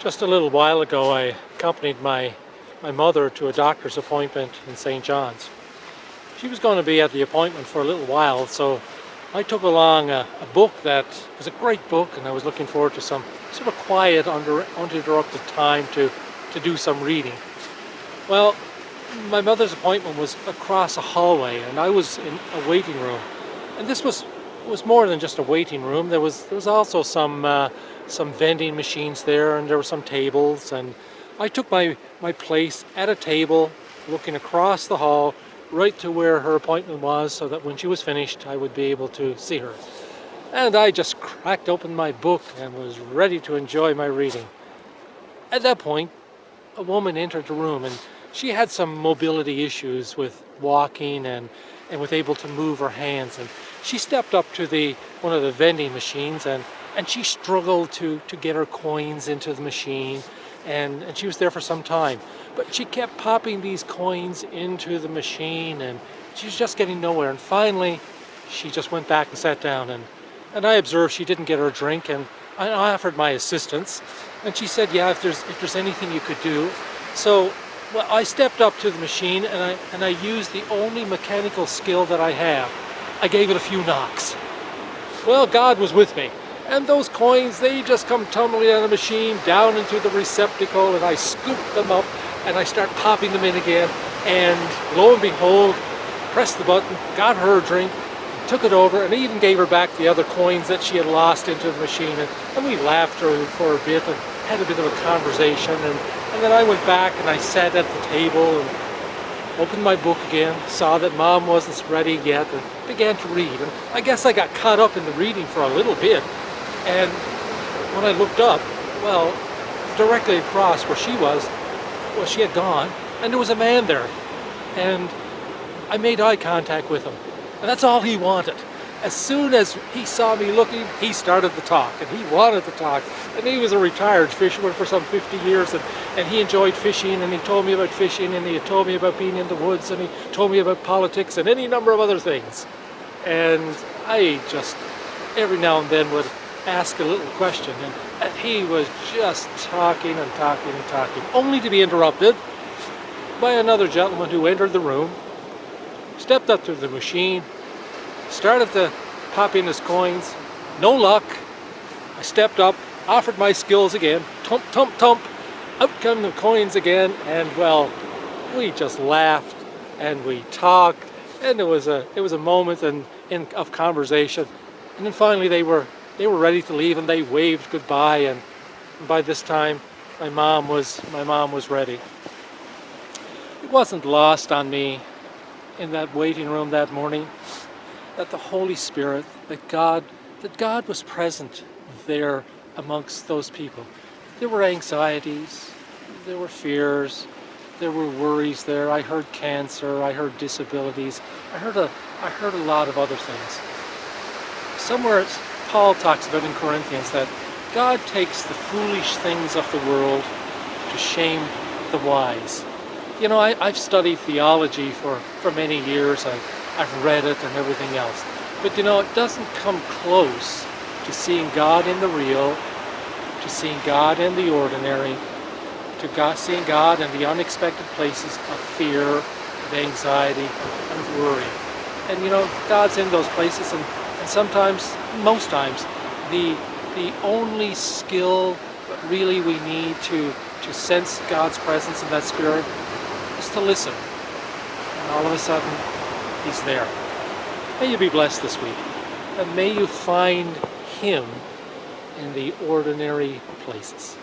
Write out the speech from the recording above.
Just a little while ago, I accompanied my mother to a doctor's appointment in St. John's. She was going to be at the appointment for a little while, so I took along a book that was a great book, and I was looking forward to some sort of quiet, uninterrupted time to do some reading. Well, my mother's appointment was across a hallway, and I was in a waiting room. And this was more than just a waiting room. There was also some vending machines there, and there were some tables, and I took my place at a table looking across the hall right to where her appointment was, so that when she was finished I would be able to see her. And I just cracked open my book and was ready to enjoy my reading. At that point, a woman entered the room, and she had some mobility issues with walking and with able to move her hands, and she stepped up to one of the vending machines, and she struggled to get her coins into the machine, and she was there for some time. But she kept popping these coins into the machine, and she was just getting nowhere. And finally, she just went back and sat down, and I observed she didn't get her drink, and I offered my assistance. And she said, yeah, if there's anything you could do. So, well, I stepped up to the machine, and I used the only mechanical skill that I have. I gave it a few knocks. Well, God was with me. And those coins, they just come tumbling out of the machine down into the receptacle, and I scooped them up and I start popping them in again, and lo and behold, pressed the button, got her a drink, took it over, and I even gave her back the other coins that she had lost into the machine, and we laughed for a bit and had a bit of a conversation, and then I went back and I sat at the table and opened my book again, saw that Mom wasn't ready yet, and began to read. And I guess I got caught up in the reading for a little bit. And when I looked up, well, directly across where she was, well, she had gone, and there was a man there. And I made eye contact with him, and that's all he wanted. As soon as he saw me looking, he started to talk, and he wanted to talk. And he was a retired fisherman for some 50 years, and he enjoyed fishing, and he told me about fishing, and he told me about being in the woods, and he told me about politics and any number of other things. And I just, every now and then, would ask a little question, and he was just talking and talking and talking, only to be interrupted by another gentleman who entered the room, stepped up to the machine, started to pop in his coins. No luck. I stepped up, offered my skills again, thump, thump, thump, out come the coins again, and well, we just laughed and we talked, and it was a moment of conversation. And then finally they were ready to leave, and they waved goodbye, and by this time my mom was ready. It wasn't lost on me in that waiting room that morning that the Holy Spirit, that God was present there amongst those people. There were anxieties, there were fears, there were worries there. I heard cancer, I heard disabilities, I heard a lot of other things. Somewhere Paul talks about in Corinthians that God takes the foolish things of the world to shame the wise. You know, I've studied theology for many years. I've read it and everything else. But you know, it doesn't come close to seeing God in the real, to seeing God in the ordinary, seeing God in the unexpected places of fear, of anxiety, and of worry. And you know, God's in those places, and sometimes, most times, the only skill that really we need to sense God's presence in that spirit is to listen. And all of a sudden, He's there. May you be blessed this week, and may you find Him in the ordinary places.